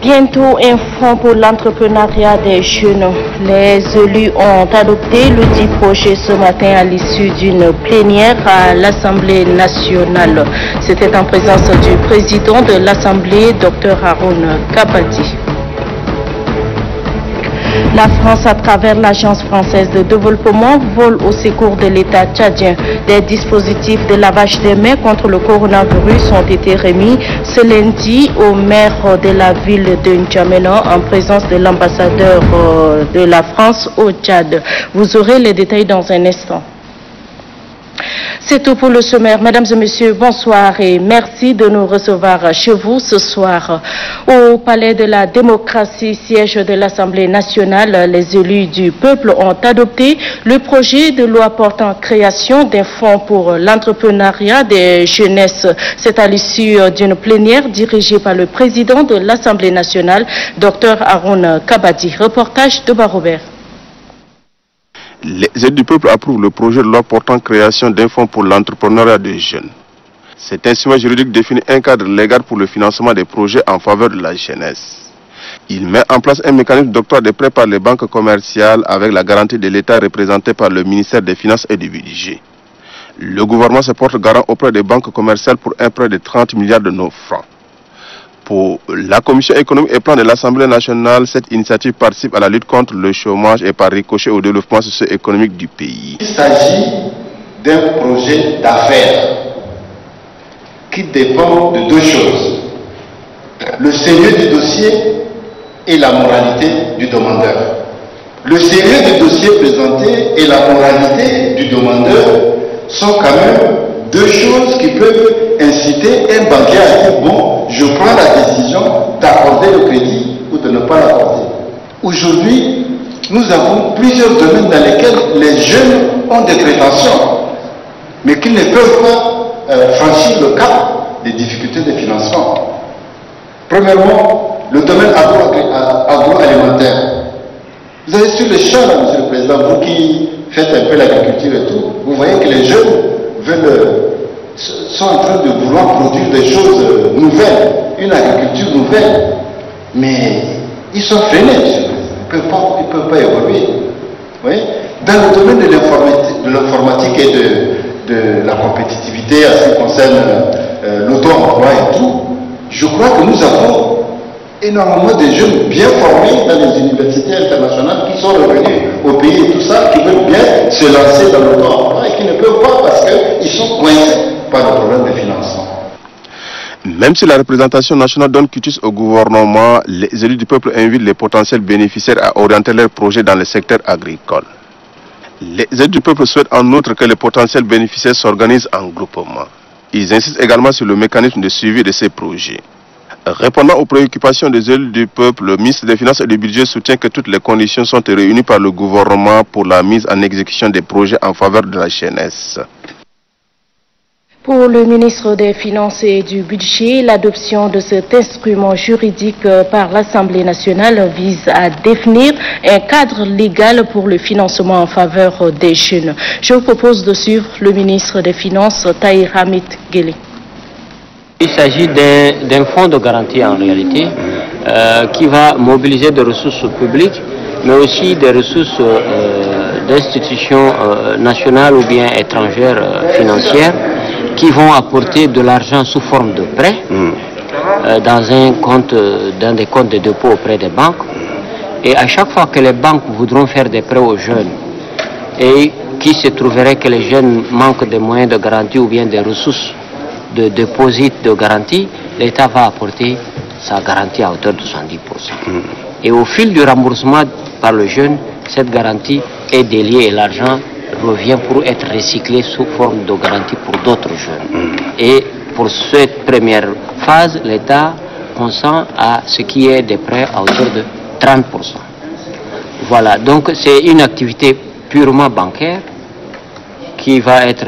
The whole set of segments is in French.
Bientôt un fonds pour l'entrepreneuriat des jeunes. Les élus ont adopté le dit projet ce matin à l'issue d'une plénière à l'Assemblée nationale. C'était en présence du président de l'Assemblée, Dr Haroun Kabadi. La France, à travers l'Agence française de développement, vole au secours de l'État tchadien. Des dispositifs de lavage des mains contre le coronavirus ont été remis ce lundi au maire de la ville de N'Djamena en présence de l'ambassadeur de la France au Tchad. Vous aurez les détails dans un instant. C'est tout pour le sommaire. Mesdames et messieurs, bonsoir et merci de nous recevoir chez vous ce soir. Au Palais de la démocratie, siège de l'Assemblée nationale, les élus du peuple ont adopté le projet de loi portant création d'un fonds pour l'entrepreneuriat des jeunesses. C'est à l'issue d'une plénière dirigée par le président de l'Assemblée nationale, Dr Haroun Kabadi. Reportage de Barobert. Les élus du peuple approuvent le projet de loi portant création d'un fonds pour l'entrepreneuriat des jeunes. Cet instrument juridique définit un cadre légal pour le financement des projets en faveur de la jeunesse. Il met en place un mécanisme d'octroi de prêts par les banques commerciales avec la garantie de l'État représentée par le ministère des Finances et du Budget. Le gouvernement se porte garant auprès des banques commerciales pour un prêt de 30 milliards de nos francs. Pour la Commission économique et plan de l'Assemblée nationale, cette initiative participe à la lutte contre le chômage et par ricochet au développement socio-économique du pays. Il s'agit d'un projet d'affaires qui dépend de deux choses. Le sérieux du dossier et la moralité du demandeur. Le sérieux du dossier présenté et la moralité du demandeur sont quand même deux choses qui peuvent inciter un banquier à dire bon, je prends la décision d'accorder le crédit ou de ne pas l'accorder. Aujourd'hui, nous avons plusieurs domaines dans lesquels les jeunes ont des prétentions, mais qui ne peuvent pas franchir le cap des difficultés de financement. Premièrement, le domaine agroalimentaire. Vous avez sur le champ, là, Monsieur le Président, vous qui faites un peu l'agriculture et tout, vous voyez que les jeunes sont en train de vouloir produire des choses nouvelles, une agriculture nouvelle, mais ils sont freinés, Monsieur le Président. Ils ne peuvent pas évoluer. Oui? Dans le domaine de l'informatique et de la compétitivité, en ce qui concerne l'auto-emploi et tout, je crois que nous avons énormément de jeunes bien formés dans les universités internationales qui sont revenus au pays et tout ça, qui veulent bien se lancer dans l'auto-emploi et qui ne peuvent pas parce qu'ils sont coincés par le problème de financement. Même si la représentation nationale donne quitus au gouvernement, les élus du peuple invitent les potentiels bénéficiaires à orienter leurs projets dans le secteur agricole. Les élus du peuple souhaitent en outre que les potentiels bénéficiaires s'organisent en groupement. Ils insistent également sur le mécanisme de suivi de ces projets. Répondant aux préoccupations des élus du peuple, le ministre des Finances et du Budget soutient que toutes les conditions sont réunies par le gouvernement pour la mise en exécution des projets en faveur de la jeunesse. Pour le ministre des Finances et du Budget, l'adoption de cet instrument juridique par l'Assemblée nationale vise à définir un cadre légal pour le financement en faveur des jeunes. Je vous propose de suivre le ministre des Finances, Tahir Hamid Guélé. Il s'agit d'un fonds de garantie en réalité qui va mobiliser des ressources publiques, mais aussi des ressources d'institutions nationales ou bien étrangères financières qui vont apporter de l'argent sous forme de prêt dans des comptes de dépôt auprès des banques. Et à chaque fois que les banques voudront faire des prêts aux jeunes et qu'il se trouverait que les jeunes manquent des moyens de garantie ou bien des ressources de dépôt de garantie, l'État va apporter sa garantie à hauteur de 70%. Et au fil du remboursement par le jeune, cette garantie est déliée et l'argent revient pour être recyclé sous forme de garantie pour d'autres jeunes. Et pour cette première phase, l'État consent à ce qui est des prêts à hauteur de 30%. Voilà, donc c'est une activité purement bancaire qui va être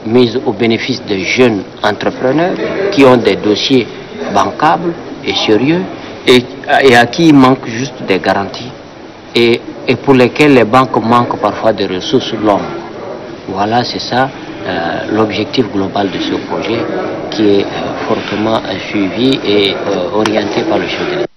mise au bénéfice des jeunes entrepreneurs qui ont des dossiers bancables et sérieux et à qui il manque juste des garanties et pour lesquels les banques manquent parfois de ressources longues. Voilà, c'est ça l'objectif global de ce projet qui est fortement suivi et orienté par le chef de l'État.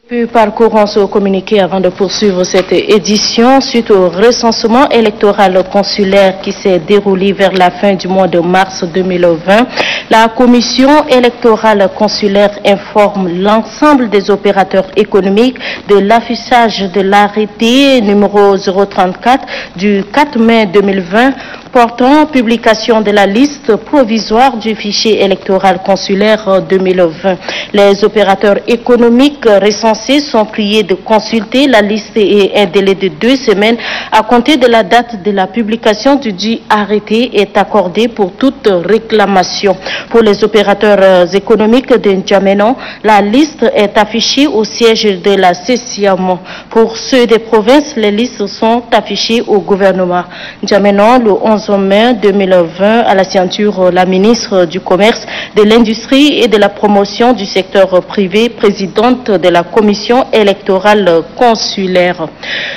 Puis parcourons ce communiqué avant de poursuivre cette édition suite au recensement électoral consulaire qui s'est déroulé vers la fin du mois de mars 2020. La commission électorale consulaire informe l'ensemble des opérateurs économiques de l'affichage de l'arrêté numéro 034 du 4 mai 2020 portant publication de la liste provisoire du fichier électoral consulaire 2020. Les opérateurs économiques recensés sont priés de consulter la liste et un délai de 2 semaines à compter de la date de la publication du dit arrêté est accordé pour toute réclamation. Pour les opérateurs économiques de N'Djamena, la liste est affichée au siège de la CECIAM. Pour ceux des provinces, les listes sont affichées au gouvernement. N'Djamena, le 11 mai 2020, à la signature, la ministre du Commerce, de l'Industrie et de la Promotion du secteur privé, présidente de la commission électorale consulaire.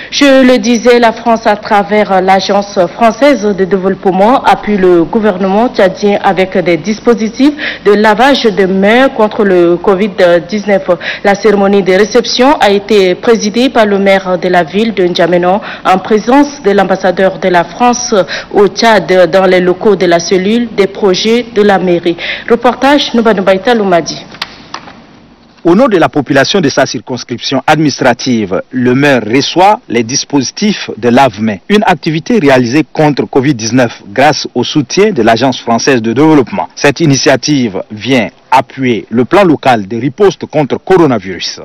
Je le disais, la France, à travers l'Agence française de développement, appuie le gouvernement tchadien avec des dispositifs de lavage de mains contre le Covid-19. La cérémonie de réception a été présidée par le maire de la ville de N'Djamena en présence de l'ambassadeur de la France au Tchad dans les locaux de la cellule des projets de la mairie. Reportage Noubanoubaïta Loumadi. Au nom de la population de sa circonscription administrative, le maire reçoit les dispositifs de lave-mains, une activité réalisée contre Covid-19 grâce au soutien de l'Agence française de développement. Cette initiative vient appuyer le plan local de riposte contre coronavirus.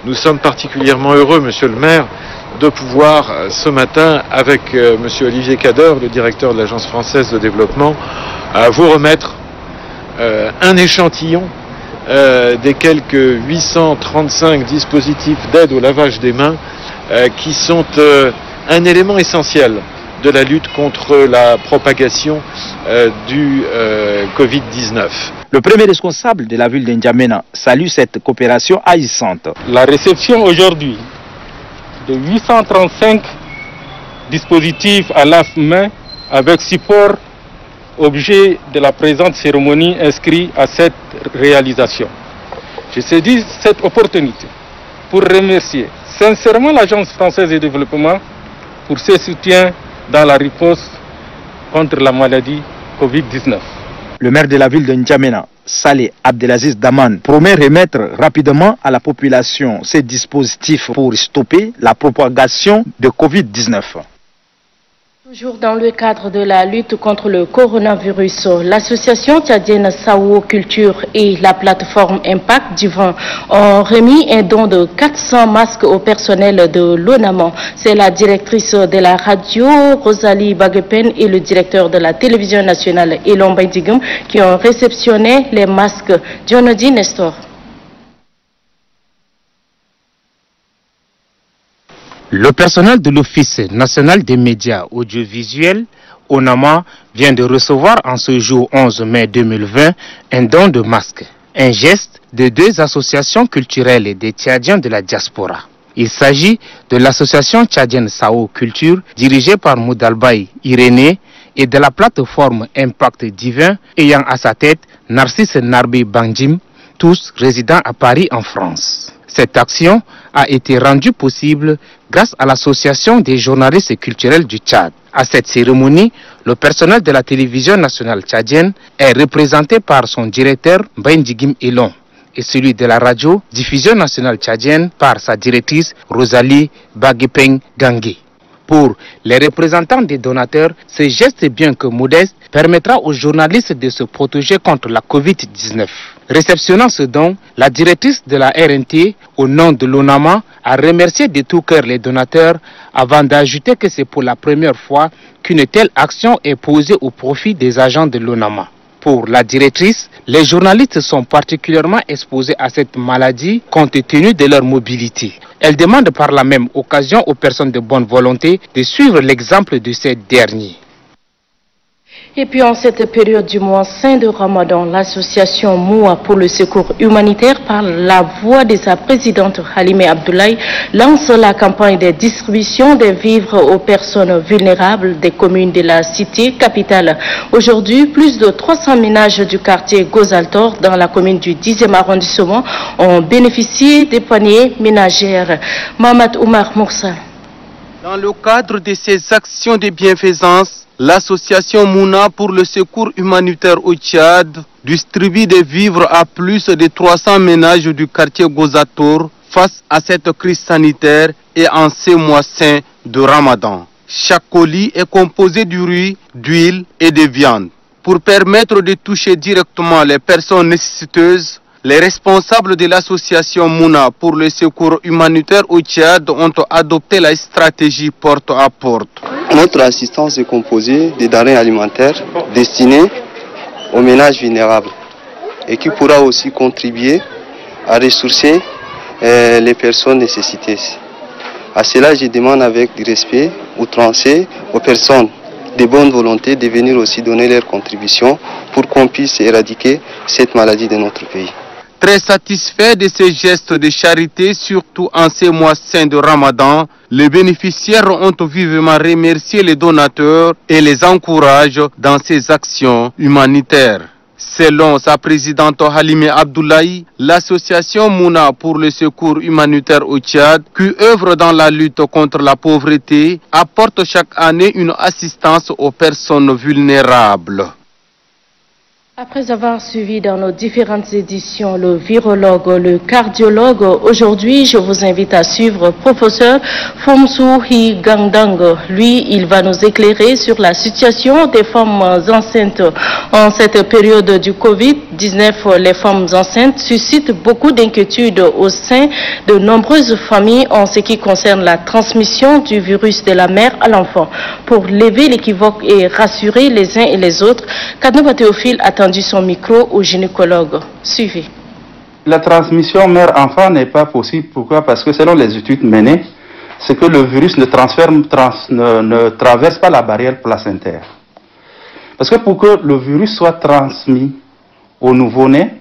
Nous sommes particulièrement heureux, monsieur le maire, de pouvoir ce matin, avec monsieur Olivier Cader, le directeur de l'Agence française de développement, vous remettre un échantillon des quelques 835 dispositifs d'aide au lavage des mains qui sont un élément essentiel de la lutte contre la propagation du Covid-19. Le premier responsable de la ville de N'Djamena salue cette coopération haïssante. La réception aujourd'hui de 835 dispositifs à lave-mains avec support objet de la présente cérémonie inscrit à cette réalisation. Je saisis cette opportunité pour remercier sincèrement l'Agence française de développement pour ses soutiens dans la riposte contre la maladie Covid-19. Le maire de la ville de N'Djamena, Saleh Abdelaziz Daman, promet remettre rapidement à la population ces dispositifs pour stopper la propagation de Covid-19. Toujours dans le cadre de la lutte contre le coronavirus, l'association tchadienne Sao Culture et la plateforme Impact Divin ont remis un don de 400 masques au personnel de l'ONAMA. C'est la directrice de la radio, Rosalie Baguepen, et le directeur de la télévision nationale, Elon Baïdigam, qui ont réceptionné les masques. Dionodi Nestor. Le personnel de l'Office national des médias audiovisuels, ONAMA, vient de recevoir en ce jour 11 mai 2020 un don de masques, un geste de 2 associations culturelles des Tchadiens de la diaspora. Il s'agit de l'association tchadienne Sao Culture, dirigée par Moudalbaï Irénée, et de la plateforme Impact Divin, ayant à sa tête Narcisse Narbi Banjim, tous résidant à Paris en France. Cette action a été rendue possible grâce à l'Association des journalistes culturels du Tchad. À cette cérémonie, le personnel de la télévision nationale tchadienne est représenté par son directeur Baïndigim Elon et celui de la radio diffusion nationale tchadienne par sa directrice Rosalie Baguepeng Gangé. Pour les représentants des donateurs, ce geste bien que modeste permettra aux journalistes de se protéger contre la Covid-19. Réceptionnant ce don, la directrice de la RNT, au nom de l'ONAMA, a remercié de tout cœur les donateurs avant d'ajouter que c'est pour la première fois qu'une telle action est posée au profit des agents de l'ONAMA. Pour la directrice, les journalistes sont particulièrement exposés à cette maladie compte tenu de leur mobilité. Elle demande par la même occasion aux personnes de bonne volonté de suivre l'exemple de ces derniers. Et puis en cette période du mois saint de Ramadan, l'association Moua pour le secours humanitaire, par la voix de sa présidente Halime Abdoulaye, lance la campagne de distribution des vivres aux personnes vulnérables des communes de la cité capitale. Aujourd'hui, plus de 300 ménages du quartier Gozaltor dans la commune du 10e arrondissement ont bénéficié des paniers ménagères. Mohamed Oumar Moussa. Dans le cadre de ces actions de bienfaisance, l'association Mouna pour le secours humanitaire au Tchad distribue des vivres à plus de 300 ménages du quartier Gozator face à cette crise sanitaire et en ces mois saints de Ramadan. Chaque colis est composé de riz, d'huile et de viande. Pour permettre de toucher directement les personnes nécessiteuses, les responsables de l'association Mouna pour le secours humanitaire au Tchad ont adopté la stratégie porte à porte. Notre assistance est composée de denrées alimentaires destinées aux ménages vulnérables et qui pourra aussi contribuer à ressourcer les personnes nécessitées. À cela, je demande avec du respect outrancé aux personnes de bonne volonté de venir aussi donner leur contribution pour qu'on puisse éradiquer cette maladie de notre pays. Très satisfaits de ces gestes de charité, surtout en ces mois saints de Ramadan, les bénéficiaires ont vivement remercié les donateurs et les encouragent dans ces actions humanitaires. Selon sa présidente Halime Abdoulaye, l'association Mouna pour le secours humanitaire au Tchad, qui œuvre dans la lutte contre la pauvreté, apporte chaque année une assistance aux personnes vulnérables. Après avoir suivi dans nos différentes éditions le virologue, le cardiologue, aujourd'hui je vous invite à suivre professeur Fomsou Higandang. Lui, il va nous éclairer sur la situation des femmes enceintes. En cette période du Covid-19, les femmes enceintes suscitent beaucoup d'inquiétudes au sein de nombreuses familles en ce qui concerne la transmission du virus de la mère à l'enfant. Pour lever l'équivoque et rassurer les uns et les autres, Kadnouba Théophile attend son micro au gynécologue. Suivez. La transmission mère-enfant n'est pas possible. Pourquoi? Parce que selon les études menées, c'est que le virus ne traverse pas la barrière placentaire. Parce que pour que le virus soit transmis au nouveau-né,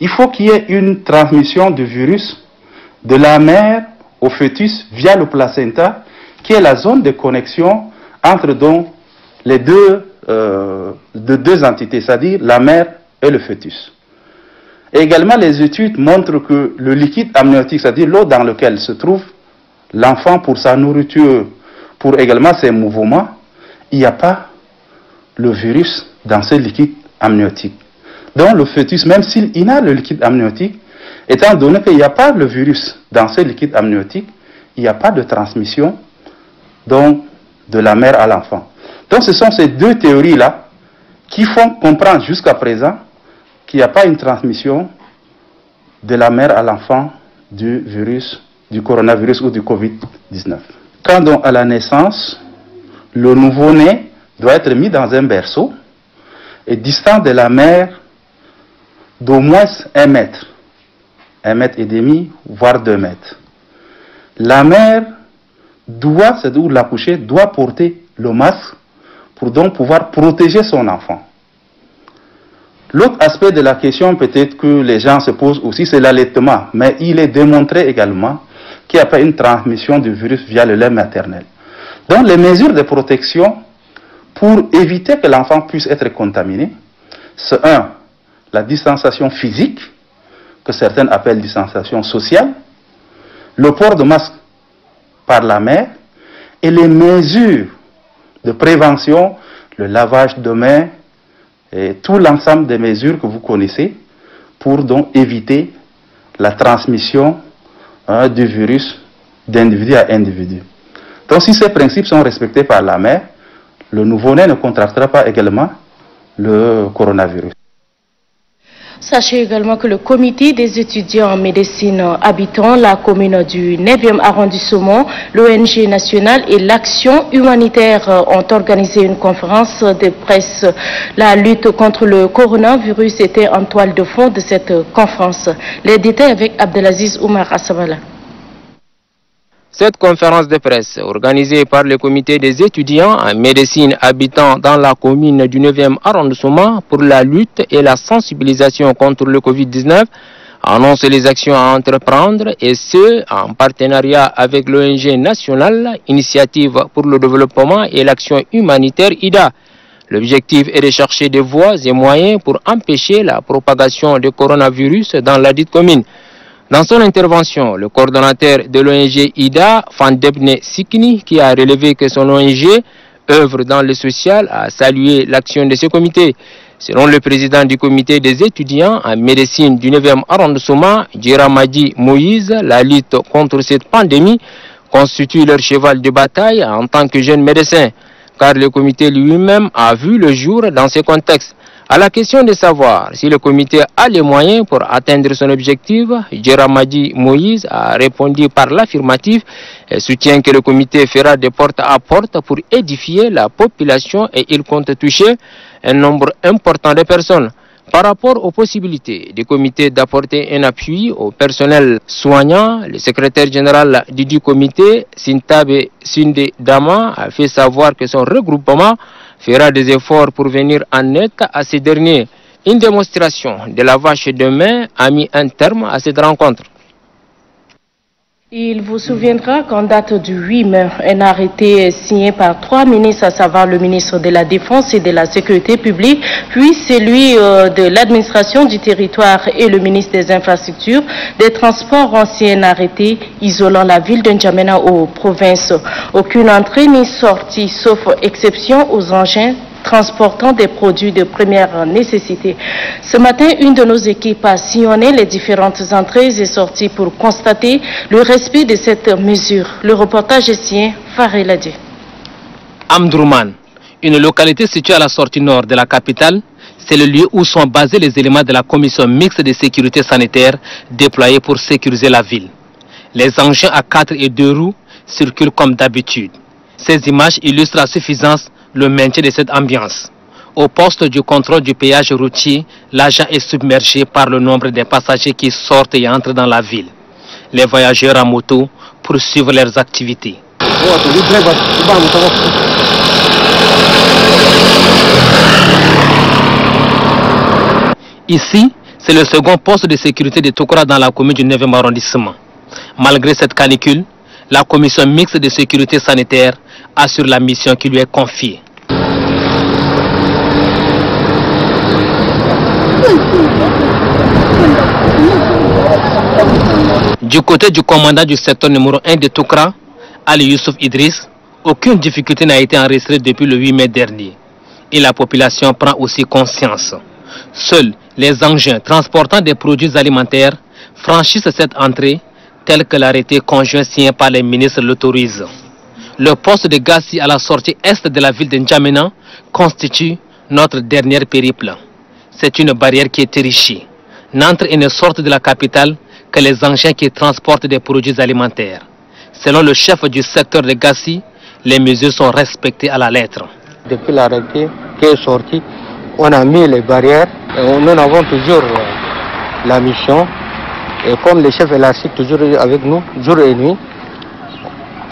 il faut qu'il y ait une transmission du virus de la mère au fœtus via le placenta, qui est la zone de connexion entre donc les deux entités, c'est-à-dire la mère et le fœtus. Et également, les études montrent que le liquide amniotique, c'est-à-dire l'eau dans laquelle se trouve l'enfant pour sa nourriture, pour également ses mouvements, il n'y a pas le virus dans ce liquide amniotique. Donc le fœtus, même s'il inhale le liquide amniotique, étant donné qu'il n'y a pas le virus dans ce liquide amniotique, il n'y a pas de transmission donc, de la mère à l'enfant. Donc ce sont ces deux théories-là qui font comprendre jusqu'à présent qu'il n'y a pas une transmission de la mère à l'enfant du virus, du coronavirus ou du Covid-19. Quant donc à la naissance, le nouveau-né doit être mis dans un berceau et distant de la mère d'au moins 1 mètre, 1,5 mètres, voire 2 mètres. La mère doit, c'est-à-dire l'accouchée, doit porter le masque pour donc pouvoir protéger son enfant. L'autre aspect de la question peut-être que les gens se posent aussi, c'est l'allaitement. Mais il est démontré également qu'il n'y a pas une transmission du virus via le lait maternel. Donc les mesures de protection pour éviter que l'enfant puisse être contaminé, c'est la distanciation physique, que certains appellent distanciation sociale, le port de masque par la mère et les mesures de prévention, le lavage de mains et tout l'ensemble des mesures que vous connaissez pour donc éviter la transmission du virus d'individu à individu. Donc si ces principes sont respectés par la mère, le nouveau-né ne contractera pas également le coronavirus. Sachez également que le comité des étudiants en médecine habitant la commune du 9e arrondissement, l'ONG nationale et l'action humanitaire ont organisé une conférence de presse. La lutte contre le coronavirus était en toile de fond de cette conférence. Les détails avec Abdelaziz Oumar Assabala. Cette conférence de presse, organisée par le comité des étudiants en médecine habitant dans la commune du 9e arrondissement pour la lutte et la sensibilisation contre le Covid-19, annonce les actions à entreprendre et ce, en partenariat avec l'ONG nationale Initiative pour le développement et l'action humanitaire IDA. L'objectif est de chercher des voies et moyens pour empêcher la propagation du coronavirus dans la dite commune. Dans son intervention, le coordonnateur de l'ONG IDA, Fandebne Sikni, qui a relevé que son ONG œuvre dans le social, a salué l'action de ce comité. Selon le président du comité des étudiants en médecine du 9e arrondissement, Djiramadi Moïse, la lutte contre cette pandémie constitue leur cheval de bataille en tant que jeune médecin, car le comité lui-même a vu le jour dans ce contexte. À la question de savoir si le comité a les moyens pour atteindre son objectif, Djiramadi Moïse a répondu par l'affirmatif et soutient que le comité fera des porte à porte pour édifier la population et il compte toucher un nombre important de personnes. Par rapport aux possibilités du comité d'apporter un appui au personnel soignant, le secrétaire général du comité, Sintabe Sinde Dama, a fait savoir que son regroupement fera des efforts pour venir en aide à ces derniers. Une démonstration de la vache de main a mis un terme à cette rencontre. Il vous souviendra qu'en date du 8 mai, un arrêté signé par 3 ministres, à savoir le ministre de la Défense et de la Sécurité publique, puis celui de l'administration du territoire et le ministre des Infrastructures, des Transports ont signé un arrêté isolant la ville de N'Djamena aux provinces. Aucune entrée ni sortie, sauf exception aux engins transportant des produits de première nécessité. Ce matin, une de nos équipes a sillonné les différentes entrées et sorties pour constater le respect de cette mesure. Le reportage est signé Faré Ladji. Amdrouman, une localité située à la sortie nord de la capitale, c'est le lieu où sont basés les éléments de la commission mixte de sécurité sanitaire déployés pour sécuriser la ville. Les engins à 4 et 2 roues circulent comme d'habitude. Ces images illustrent à suffisance le maintien de cette ambiance. Au poste du contrôle du péage routier, l'agent est submergé par le nombre de passagers qui sortent et entrent dans la ville. Les voyageurs en moto poursuivent leurs activités. Ici, c'est le second poste de sécurité de Tokora dans la commune du 9e arrondissement. Malgré cette canicule, la commission mixte de sécurité sanitaire assure la mission qui lui est confiée. Du côté du commandant du secteur numéro 1 de Tokra, Ali Youssouf Idriss, aucune difficulté n'a été enregistrée depuis le 8 mai dernier. Et la population prend aussi conscience. Seuls les engins transportant des produits alimentaires franchissent cette entrée tel que l'arrêté conjoint signé par les ministres l'autorise. Le poste de Gassi à la sortie est de la ville de N'Djamena constitue notre dernier périple. C'est une barrière qui est érigée. N'entre et ne sortent de la capitale que les engins qui transportent des produits alimentaires. Selon le chef du secteur de Gassi, les mesures sont respectées à la lettre. Depuis l'arrêté qui est sorti, on a mis les barrières et nous avons toujours la mission. Et comme le chef élastique toujours avec nous, jour et nuit,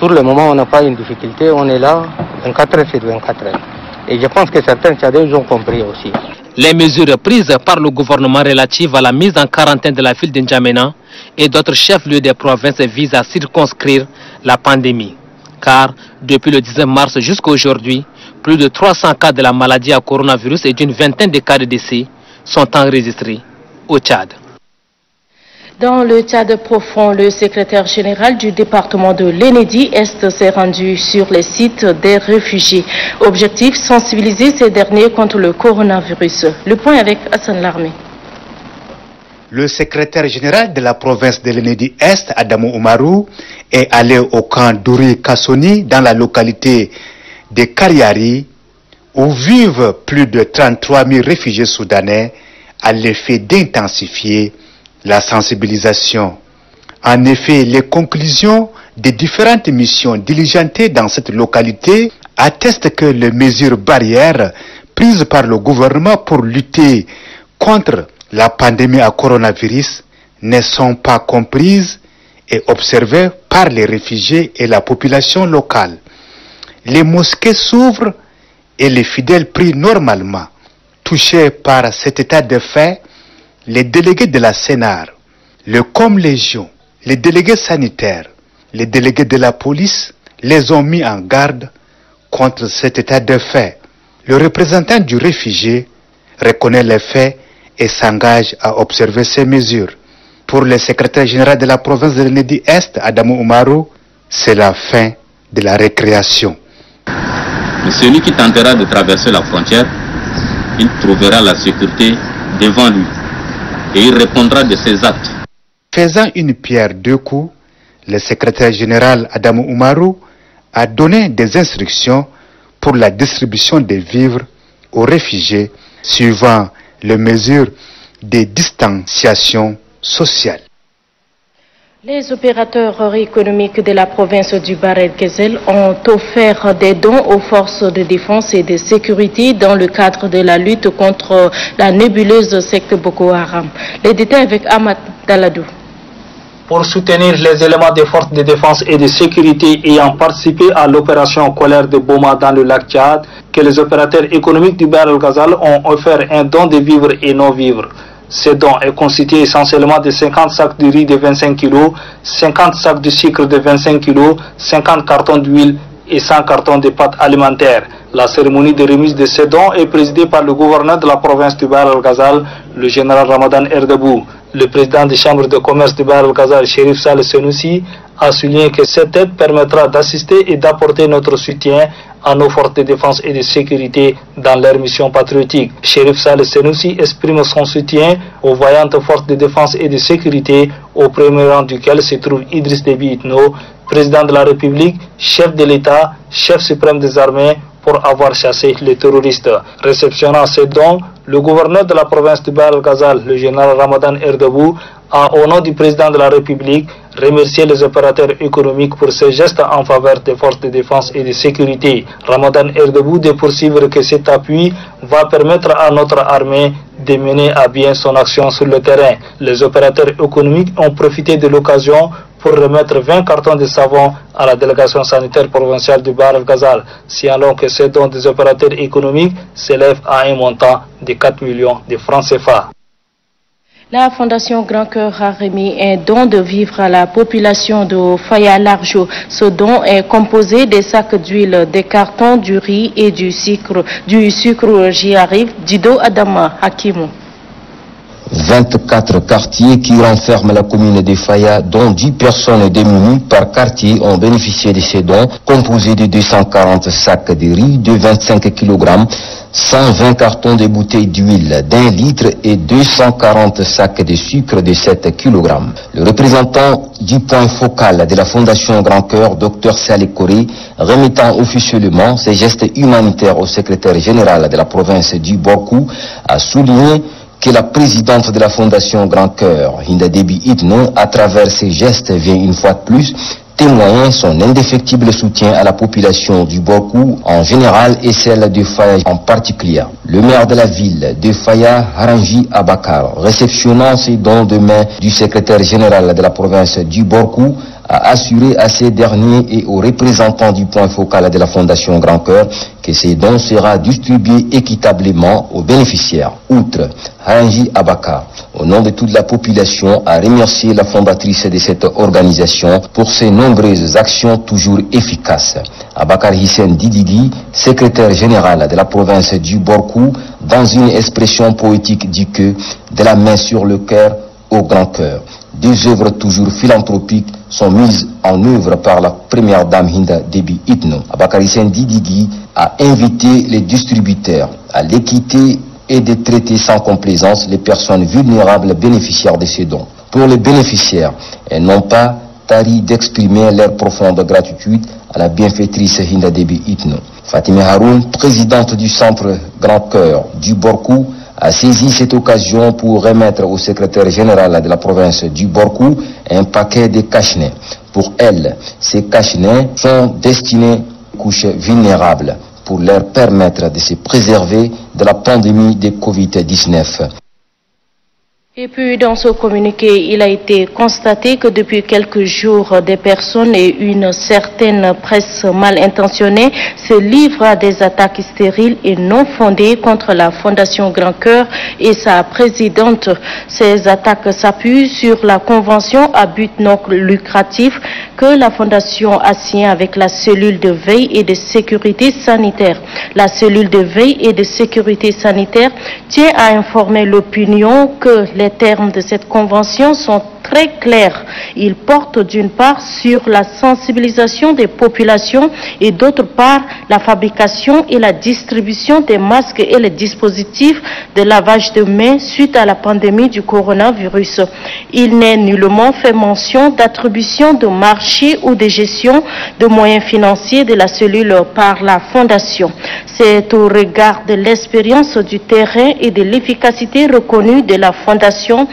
pour le moment on n'a pas une difficulté, on est là 24 heures sur 24 heures. Et je pense que certains Tchadiens ont compris aussi. Les mesures prises par le gouvernement relatives à la mise en quarantaine de la ville de N'Djamena et d'autres chefs-lieux des provinces visent à circonscrire la pandémie. Car depuis le 19 mars jusqu'à aujourd'hui, plus de 300 cas de la maladie à coronavirus et d'une vingtaine de cas de décès sont enregistrés au Tchad. Dans le Tchad profond, le secrétaire général du département de l'Enedi-Est s'est rendu sur les sites des réfugiés. Objectif, sensibiliser ces derniers contre le coronavirus. Le point avec Hassan Larmé. Le secrétaire général de la province de l'Enedi-Est, Adamou Oumarou, est allé au camp d'Ouri Kassoni dans la localité de Kariari, où vivent plus de 33 000 réfugiés soudanais, à l'effet d'intensifier la sensibilisation. En effet, les conclusions des différentes missions diligentées dans cette localité attestent que les mesures barrières prises par le gouvernement pour lutter contre la pandémie à coronavirus ne sont pas comprises est observé par les réfugiés et la population locale. Les mosquées s'ouvrent et les fidèles prient normalement. Touchés par cet état de fait, les délégués de la CNAR, le Com-Légion, les délégués sanitaires, les délégués de la police les ont mis en garde contre cet état de fait. Le représentant du réfugié reconnaît les faits et s'engage à observer ces mesures. Pour le secrétaire général de la province de Nedi-Est, Adamou Oumarou, c'est la fin de la récréation. Celui qui tentera de traverser la frontière, il trouvera la sécurité devant lui et il répondra de ses actes. Faisant une pierre deux coups, le secrétaire général Adamou Oumarou a donné des instructions pour la distribution des vivres aux réfugiés suivant les mesures de distanciation sociale. Les opérateurs économiques de la province du Bahr el Ghazal ont offert des dons aux forces de défense et de sécurité dans le cadre de la lutte contre la nébuleuse secte Boko Haram. Les détails avec Ahmad Daladou. Pour soutenir les éléments des forces de défense et de sécurité ayant participé à l'opération Colère de Boma dans le lac Tchad, que les opérateurs économiques du Bahr el Ghazal ont offert un don de vivres et non-vivres. Ce don est constitué essentiellement de 50 sacs de riz de 25 kg, 50 sacs de sucre de 25 kg, 50 cartons d'huile et 100 cartons de pâtes alimentaires. La cérémonie de remise de ces dons est présidée par le gouverneur de la province du Bahr el Ghazal, le général Ramadan Erdebou. Le président des chambres de commerce du Bahr el Ghazal, Chérif Saleh Senoussi, a souligné que cette aide permettra d'assister et d'apporter notre soutien à nos forces de défense et de sécurité dans leur mission patriotique. Chérif Saleh Senoussi exprime son soutien aux vaillantes forces de défense et de sécurité, au premier rang duquel se trouve Idriss Déby Itno, président de la République, chef de l'État, chef suprême des armées, pour avoir chassé les terroristes. Réceptionnant ces dons, le gouverneur de la province du Bahr el Ghazal, le général Ramadan Erdebou, a, au nom du président de la République, remercié les opérateurs économiques pour ces gestes en faveur des forces de défense et de sécurité. Ramadan Erdebou de poursuivre que cet appui va permettre à notre armée de mener à bien son action sur le terrain. Les opérateurs économiques ont profité de l'occasion pour remettre 20 cartons de savon à la délégation sanitaire provinciale du Bahr el Ghazal, si alors que ces dons des opérateurs économiques s'élèvent à un montant de 4 millions de francs CFA. La Fondation Grand Cœur a remis un don de vivres à la population de Faya Larjo. Ce don est composé des sacs d'huile, des cartons, du riz et du sucre. J'y arrive. Dido Adama Hakimou. 24 quartiers qui renferment la commune de Faya, dont 10 personnes démunies par quartier ont bénéficié de ces dons, composés de 240 sacs de riz de 25 kg, 120 cartons de bouteilles d'huile d'1 litre et 240 sacs de sucre de 7 kg. Le représentant du point focal de la Fondation Grand Cœur, Dr Saleh Koré, remettant officiellement ces gestes humanitaires au secrétaire général de la province du Borkou, a souligné que la présidente de la Fondation Grand Cœur, Hinda Déby Itno, à travers ses gestes, vient une fois de plus témoigner son indéfectible soutien à la population du Borkou en général et celle de Faya en particulier. Le maire de la ville de Faya, Harangi Abakar, réceptionnant ces dons de main du secrétaire général de la province du Borkou, a assuré à ces derniers et aux représentants du point focal de la Fondation Grand Cœur que ces dons seront distribués équitablement aux bénéficiaires. Outre, Harangi Abakar, au nom de toute la population, a remercié la fondatrice de cette organisation pour ses nombreuses actions toujours efficaces. Abakar Hissène Dididi, secrétaire général de la province du Borkou, dans une expression poétique dit que de la main sur le cœur au grand cœur, des œuvres toujours philanthropiques sont mises en œuvre par la première dame Hinda Déby Itno. Abakar Hissène Dididi a invité les distributeurs à l'équité et de traiter sans complaisance les personnes vulnérables bénéficiaires de ces dons. Pour les bénéficiaires, elles n'ont pas tari d'exprimer leur profonde gratitude à la bienfaitrice Hinda Déby Itno. Fatima Haroun, présidente du centre Grand Cœur du Borkou, a saisi cette occasion pour remettre au secrétaire général de la province du Borkou un paquet de cache-nez. Pour elle, ces cache-nez sont destinés aux couches vulnérables pour leur permettre de se préserver de la pandémie de Covid-19. Et puis, dans ce communiqué, il a été constaté que depuis quelques jours, des personnes et une certaine presse mal intentionnée se livrent à des attaques stériles et non fondées contre la Fondation Grand Cœur et sa présidente. Ces attaques s'appuient sur la convention à but non lucratif que la Fondation a signée avec la cellule de veille et de sécurité sanitaire. La cellule de veille et de sécurité sanitaire tient à informer l'opinion que les termes de cette convention sont très clairs. Ils portent d'une part sur la sensibilisation des populations et d'autre part la fabrication et la distribution des masques et les dispositifs de lavage de mains suite à la pandémie du coronavirus. Il n'est nullement fait mention d'attribution de marché ou de gestion de moyens financiers de la cellule par la Fondation. C'est au regard de l'expérience du terrain et de l'efficacité reconnue de la Fondation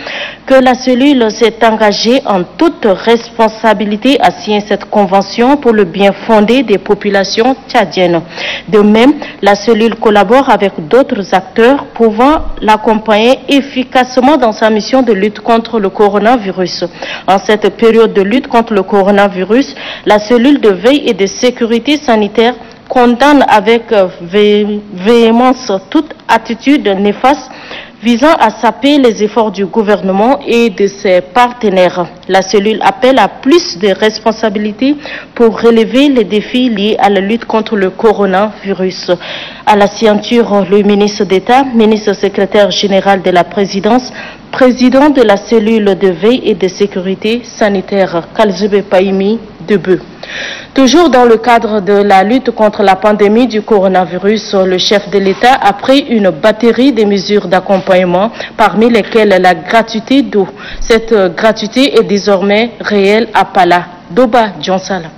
que la cellule s'est engagée en toute responsabilité à signer cette convention pour le bien fondé des populations tchadiennes. De même, la cellule collabore avec d'autres acteurs pouvant l'accompagner efficacement dans sa mission de lutte contre le coronavirus. En cette période de lutte contre le coronavirus, la cellule de veille et de sécurité sanitaire condamne avec véhémence toute attitude néfaste visant à saper les efforts du gouvernement et de ses partenaires. La cellule appelle à plus de responsabilités pour relever les défis liés à la lutte contre le coronavirus. À la signature, le ministre d'État, ministre secrétaire général de la présidence, président de la cellule de veille et de sécurité sanitaire, Kalzebe Paimi Debeu. Toujours dans le cadre de la lutte contre la pandémie du coronavirus, le chef de l'État a pris une batterie de mesures d'accompagnement, parmi lesquelles la gratuité d'eau. Cette gratuité est désormais réelle à Pala. Doba Djonsala.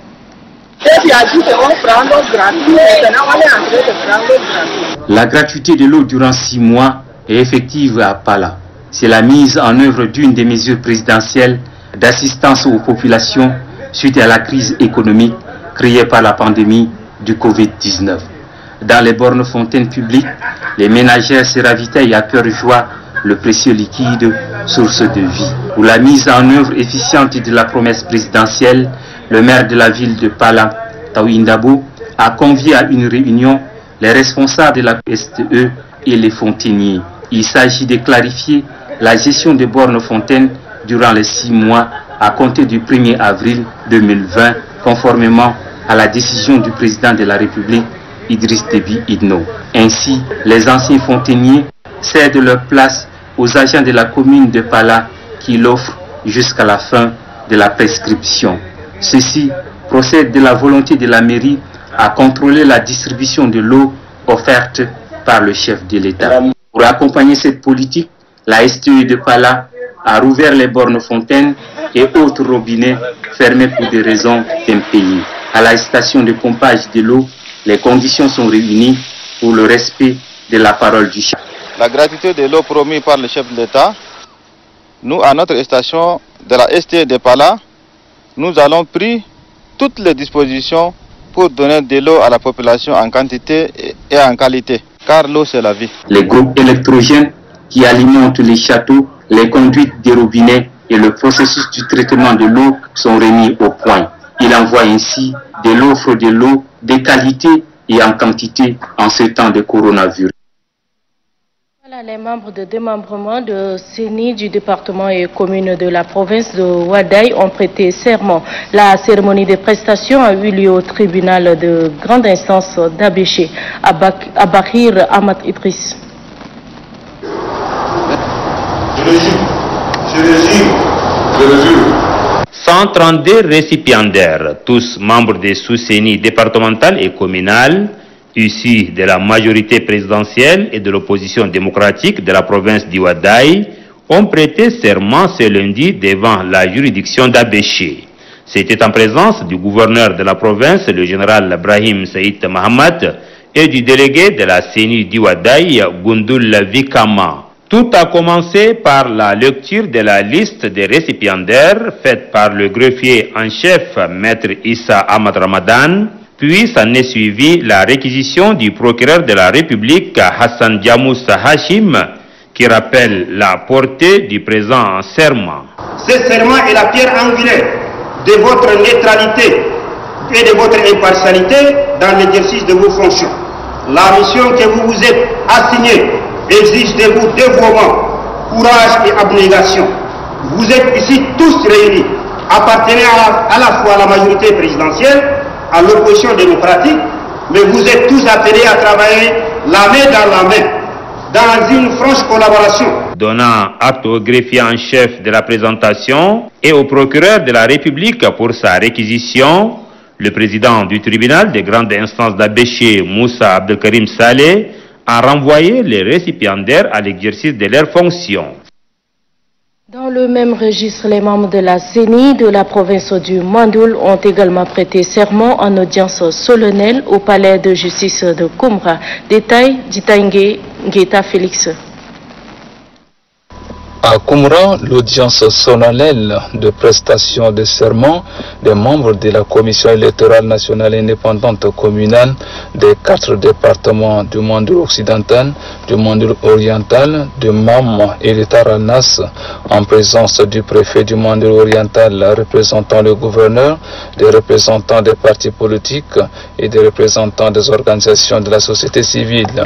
La gratuité de l'eau durant 6 mois est effective à Pala. C'est la mise en œuvre d'une des mesures présidentielles d'assistance aux populations suite à la crise économique créée par la pandémie du Covid-19. Dans les bornes fontaines publiques, les ménagères se ravitaillent à cœur joie le précieux liquide, source de vie. Pour la mise en œuvre efficiente de la promesse présidentielle, le maire de la ville de Pala, Taouindabo, a convié à une réunion les responsables de la STE et les fontainiers. Il s'agit de clarifier la gestion des bornes fontaines durant les 6 mois à compter du 1er avril 2020, conformément à la décision du président de la République, Idriss Déby Itno. Ainsi, les anciens fontainiers cèdent leur place aux agents de la commune de Pala qui l'offrent jusqu'à la fin de la prescription. Ceci procède de la volonté de la mairie à contrôler la distribution de l'eau offerte par le chef de l'État. Pour accompagner cette politique, la STE de Pala a rouvert les bornes fontaines et autres robinets fermés pour des raisons impayées. À la station de pompage de l'eau, les conditions sont réunies pour le respect de la parole du chef. La gratuité de l'eau promise par le chef de l'État, nous, à notre station de la STE de Pala, nous allons prendre toutes les dispositions pour donner de l'eau à la population en quantité et en qualité, car l'eau c'est la vie. Les groupes électrogènes qui alimentent les châteaux, les conduites des robinets et le processus du traitement de l'eau sont remis au point. Il envoie ainsi de l'offre de l'eau de qualité et en quantité en ce temps de coronavirus. Voilà, les membres de démembrement de CENI du département et commune de la province de Ouaddaï ont prêté serment. La cérémonie de prestation a eu lieu au tribunal de grande instance d'Abéché, à Bahir Ahmad Idriss. Je le jure. 132 récipiendaires, tous membres des sous-CENI départementales et communales, issus de la majorité présidentielle et de l'opposition démocratique de la province d'Ouaddaï, ont prêté serment ce lundi devant la juridiction d'Abéché. C'était en présence du gouverneur de la province, le général Ibrahim Saïd Mahamad, et du délégué de la CENI d'Ouaddaï, Gundul Vikama. Tout a commencé par la lecture de la liste des récipiendaires faite par le greffier en chef, Maître Issa Ahmad Ramadan, puis s'en est suivi la réquisition du procureur de la République, Hassan Djamous Hashim, qui rappelle la portée du présent serment. Ce serment est la pierre angulaire de votre neutralité et de votre impartialité dans l'exercice de vos fonctions. La mission que vous vous êtes assignée exige de vous dévouement, courage et abnégation. Vous êtes ici tous réunis, appartenant à la fois à la majorité présidentielle, à l'opposition démocratique, mais vous êtes tous appelés à travailler la main dans la main, dans une franche collaboration. Donnant acte au greffier en chef de la présentation et au procureur de la République pour sa réquisition, le président du tribunal de grande instance d'Abéché, Moussa Abdelkarim Saleh, a renvoyé les récipiendaires à l'exercice de leurs fonctions. Dans le même registre, les membres de la CENI de la province du Mandoul ont également prêté serment en audience solennelle au palais de justice de Koumra. Détail d'Itaïngue Ngeta Félix. À Koumra, l'audience solennelle de prestation de serment des membres de la Commission électorale nationale indépendante communale des 4 départements du Mandoul occidental, du Mandoul oriental, du Mam et de Taranas, en présence du préfet du Mandoul oriental représentant le gouverneur, des représentants des partis politiques et des représentants des organisations de la société civile.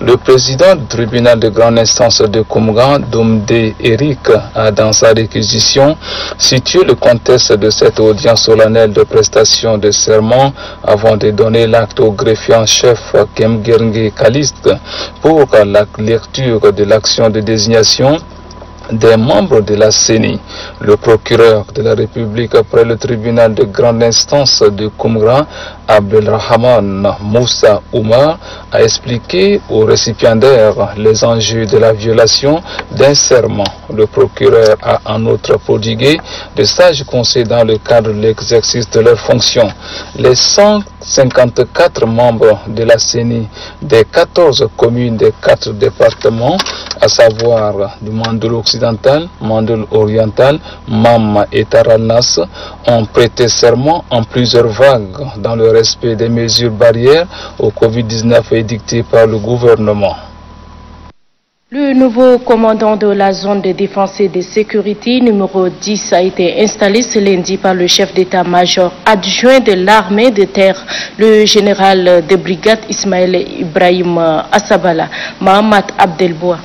Le président du tribunal de grande instance de Koumra, Doumdé Eric, a dans sa réquisition situé le contexte de cette audience solennelle de prestation de serment avant de donner l'acte au greffier en chef Kemgernge Kaliste pour la lecture de l'action de désignation des membres de la CENI. Le procureur de la République après le tribunal de grande instance de Koumra, Abdelrahman Moussa Oumar, a expliqué aux récipiendaires les enjeux de la violation d'un serment. Le procureur a en outre prodigué de sages conseils dans le cadre de l'exercice de leurs fonctions. Les 154 membres de la CENI des 14 communes des 4 départements, à savoir du Mandoul occidental, Mandoul oriental, Mam et Taranas, ont prêté serment en plusieurs vagues dans le respect des mesures barrières au Covid-19 édictées par le gouvernement. Le nouveau commandant de la zone de défense et de sécurité numéro 10 a été installé ce lundi par le chef d'état-major adjoint de l'armée de terre, le général de brigade Ismaël Ibrahim Assabala, Mohamed Abdelboua.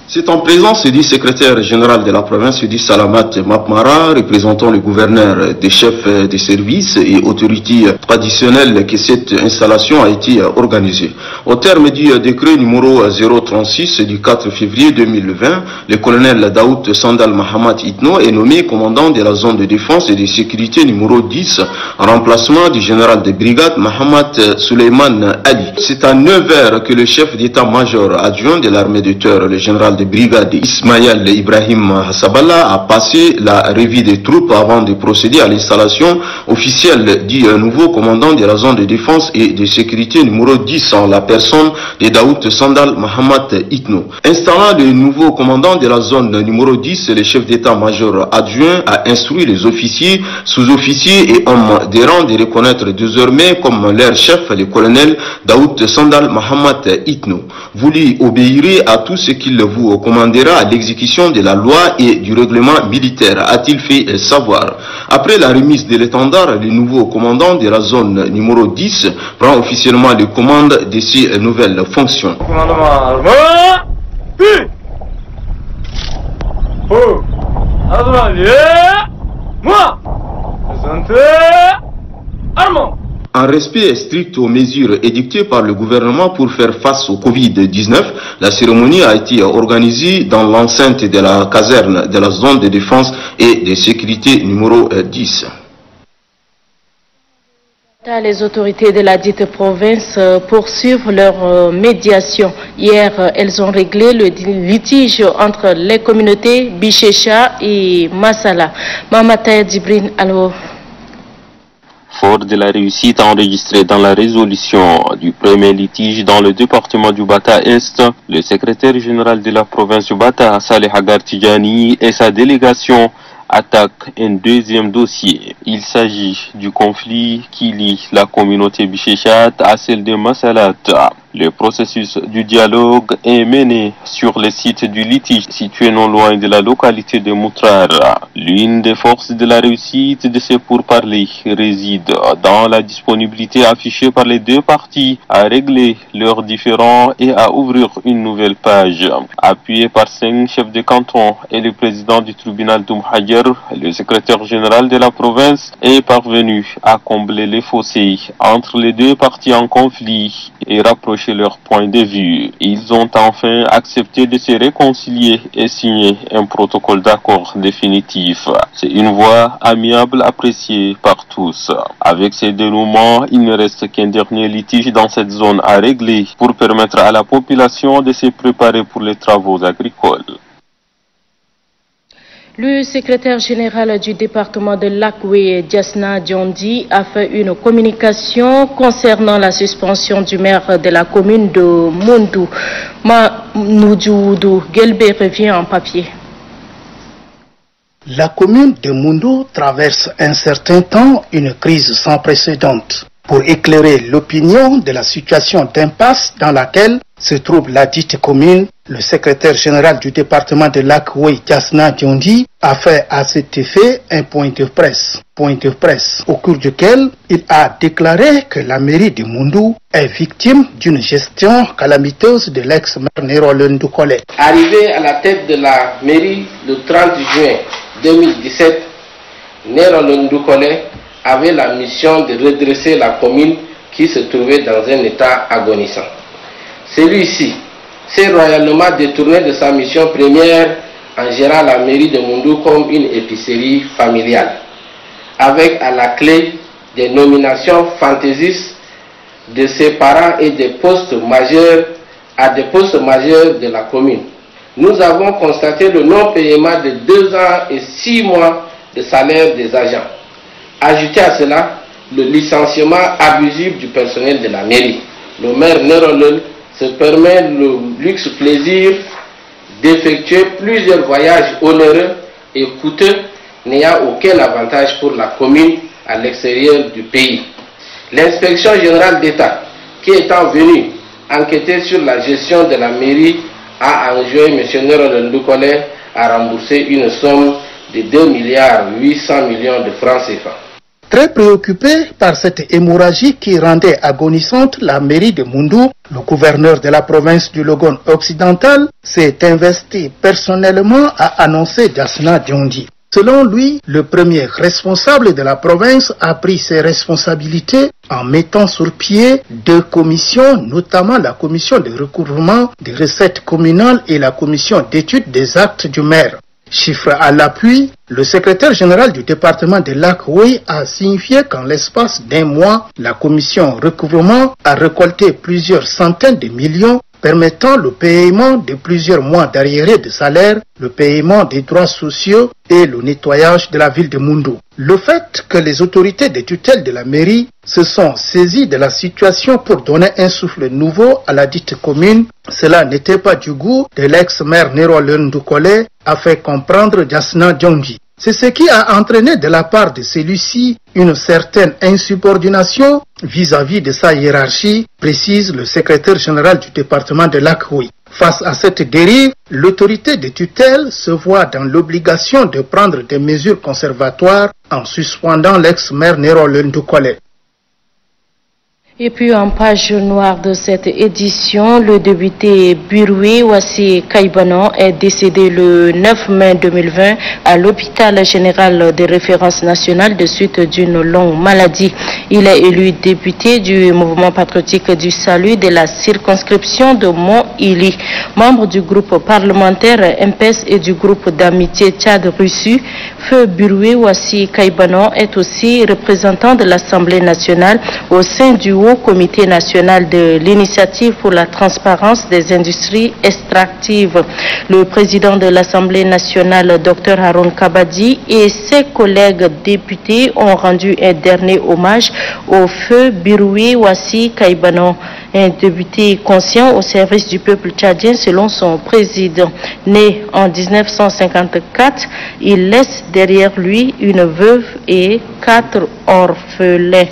C'est en présence du secrétaire général de la province, du Salamat Mapmara, représentant le gouverneur des chefs des services et autorités traditionnelles que cette installation a été organisée. Au terme du décret numéro 036 du 4 février 2020, le colonel Daoud Sandal Mahamat Itno est nommé commandant de la zone de défense et de sécurité numéro 10, en remplacement du général de brigade Mahamat Suleiman Ali. C'est à 9 h que le chef d'état-major adjoint de l'armée de terre, le général de brigade Ismaël Ibrahim Assabala, a passé la revue des troupes avant de procéder à l'installation officielle du nouveau commandant de la zone de défense et de sécurité numéro 10 en la personne de Daoud Sandal Mahamat Itno. Installant le nouveau commandant de la zone numéro 10, le chef d'état-major adjoint a instruit les officiers, sous-officiers et hommes des rangs de reconnaître désormais comme leur chef le colonel Daoud Sandal Mahamat Itno. Vous lui obéirez à tout ce qu'il vous commandera à l'exécution de la loi et du règlement militaire, a-t-il fait savoir. Après la remise de l'étendard, le nouveau commandant de la zone numéro 10 prend officiellement les commandes de ces nouvelles fonctions. En respect strict aux mesures édictées par le gouvernement pour faire face au Covid-19, la cérémonie a été organisée dans l'enceinte de la caserne de la zone de défense et de sécurité numéro 10. Les autorités de la dite province poursuivent leur médiation. Hier, elles ont réglé le litige entre les communautés Bichécha et Massala. Mamata Djibrine, alors. Fort de la réussite enregistrée dans la résolution du premier litige dans le département du Bata-Est, le secrétaire général de la province du Bata, Saleh Agar Tidjani, et sa délégation attaquent un deuxième dossier. Il s'agit du conflit qui lie la communauté Bichéchat à celle de Massalat. Le processus du dialogue est mené sur le site du litige situé non loin de la localité de Moutrar. L'une des forces de la réussite de ces pourparlers réside dans la disponibilité affichée par les deux parties à régler leurs différends et à ouvrir une nouvelle page. Appuyé par 5 chefs de canton et le président du tribunal d'Oumhayer, le secrétaire général de la province est parvenu à combler les fossés entre les deux parties en conflit et rapprocher leurs points de vue. Ils ont enfin accepté de se réconcilier et signer un protocole d'accord définitif. C'est une voie amiable appréciée par tous. Avec ces dénouements, il ne reste qu'un dernier litige dans cette zone à régler pour permettre à la population de se préparer pour les travaux agricoles. Le secrétaire général du département de Lac-Oué, Diasna Diondi, a fait une communication concernant la suspension du maire de la commune de Moundou. Manoudou Gelbe revient en papier. La commune de Moundou traverse un certain temps une crise sans précédent. Pour éclairer l'opinion de la situation d'impasse dans laquelle se trouve la dite commune, le secrétaire général du département de Lac-Oué, Diasna Diondi, a fait à cet effet un point de presse, au cours duquel il a déclaré que la mairie de Moundou est victime d'une gestion calamiteuse de l'ex-maire Nero Lundukole. Arrivé à la tête de la mairie le 30 juin 2017, Nero Lundukole avait la mission de redresser la commune qui se trouvait dans un état agonissant. Celui-ci s'est royalement détourné de sa mission première en gérant la mairie de Moundou comme une épicerie familiale, avec à la clé des nominations fantaisistes de ses parents et des postes majeurs à des postes majeurs de la commune. Nous avons constaté le non-paiement de 2 ans et 6 mois de salaire des agents. Ajouté à cela, le licenciement abusif du personnel de la mairie. Le maire Nerolol se permet le luxe plaisir d'effectuer plusieurs voyages onéreux et coûteux n'ayant aucun avantage pour la commune à l'extérieur du pays. L'inspection générale d'État, qui étant venue enquêter sur la gestion de la mairie, a enjoint M. Nerolol Ndukole à rembourser une somme de 2,8 milliards de francs CFA. Très préoccupé par cette hémorragie qui rendait agonissante la mairie de Moundou, le gouverneur de la province du Logone occidental s'est investi personnellement à annoncer Diasna Diondi. Selon lui, le premier responsable de la province a pris ses responsabilités en mettant sur pied 2 commissions, notamment la commission de recouvrement des recettes communales et la commission d'étude des actes du maire. Chiffre à l'appui, le secrétaire général du département de Lac-Oué a signifié qu'en l'espace d'1 mois, la commission recouvrement a récolté plusieurs centaines de millions permettant le paiement de plusieurs mois d'arriérés de salaire, le paiement des droits sociaux et le nettoyage de la ville de Moundou. Le fait que les autorités de tutelle de la mairie se sont saisies de la situation pour donner un souffle nouveau à la dite commune, cela n'était pas du goût de l'ex-maire Nero Lundukole, a fait comprendre Diasna Diondi. C'est ce qui a entraîné de la part de celui-ci une certaine insubordination vis-à-vis de sa hiérarchie, précise le secrétaire général du département de Lac-Oué. Face à cette dérive, l'autorité de tutelle se voit dans l'obligation de prendre des mesures conservatoires en suspendant l'ex-maire Nero Lundukole. Et puis en page noire de cette édition, le député Biroué Ouassi Kaïbanon est décédé le 9 mai 2020 à l'hôpital général de référence nationale de suite d'une longue maladie. Il est élu député du mouvement patriotique du salut de la circonscription de Mont-Ili. Membre du groupe parlementaire MPS et du groupe d'amitié Tchad-Russie, Feu Biroué Ouassi Kaïbanon est aussi représentant de l'Assemblée nationale au sein du Haut Comité national de l'initiative pour la transparence des industries extractives. Le président de l'Assemblée nationale, Dr Haroun Kabadi, et ses collègues députés ont rendu un dernier hommage au Feu Biroué Ouassi Kaïbanon, un député conscient au service du peuple tchadien selon son président. Né en 1954, il laisse derrière lui une veuve et 4 orphelins.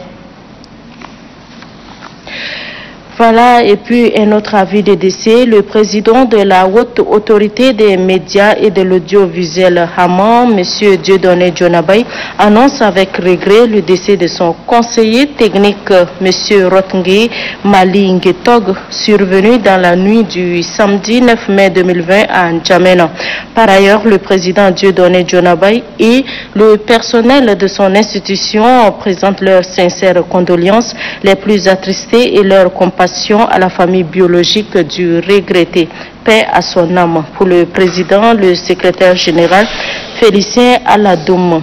Voilà, et puis un autre avis de décès. Le président de la Haute Autorité des médias et de l'audiovisuel Haman, M. Dieudonné Dionabay, annonce avec regret le décès de son conseiller technique, M. Rotngé Malingetog, survenu dans la nuit du samedi 9 mai 2020 à N'Djamena. Par ailleurs, le président Dieudonné Dionabay et le personnel de son institution présentent leurs sincères condoléances les plus attristées et leur compassion à la famille biologique du regretté. Paix à son âme. Pour le président, le secrétaire général Félicien Aladoum.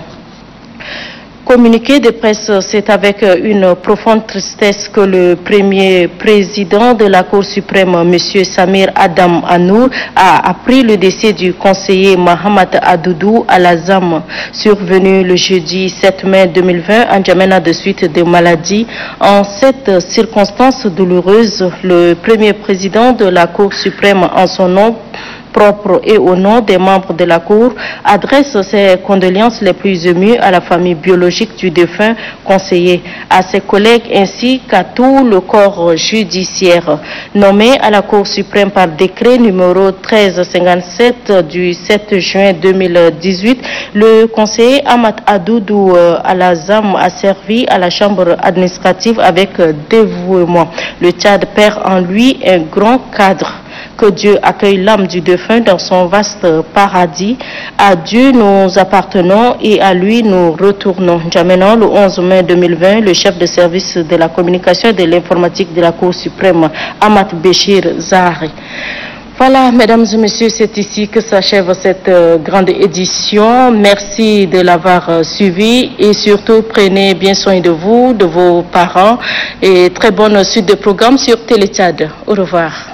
Communiqué de presse, c'est avec une profonde tristesse que le premier président de la Cour suprême, M. Samir Adam Anour, a appris le décès du conseiller Mohamed Adoudou Alazam, survenu le jeudi 7 mai 2020 à N'Djamena de suite de maladie. En cette circonstance douloureuse, le premier président de la Cour suprême, en son nom propre et au nom des membres de la Cour, adresse ses condoléances les plus émues à la famille biologique du défunt conseiller, à ses collègues ainsi qu'à tout le corps judiciaire. Nommé à la Cour suprême par décret numéro 1357 du 7 juin 2018, le conseiller Ahmad Adoudou Alazam a servi à la Chambre administrative avec dévouement. Le Tchad perd en lui un grand cadre. Que Dieu accueille l'âme du défunt dans son vaste paradis. À Dieu nous appartenons et à lui nous retournons. N'Djamena, le 11 mai 2020, le chef de service de la communication et de l'informatique de la Cour suprême, Ahmad Béchir Zahari. Voilà, mesdames et messieurs, c'est ici que s'achève cette grande édition. Merci de l'avoir suivi et surtout prenez bien soin de vous, de vos parents et très bonne suite de programme sur Télé Tchad. Au revoir.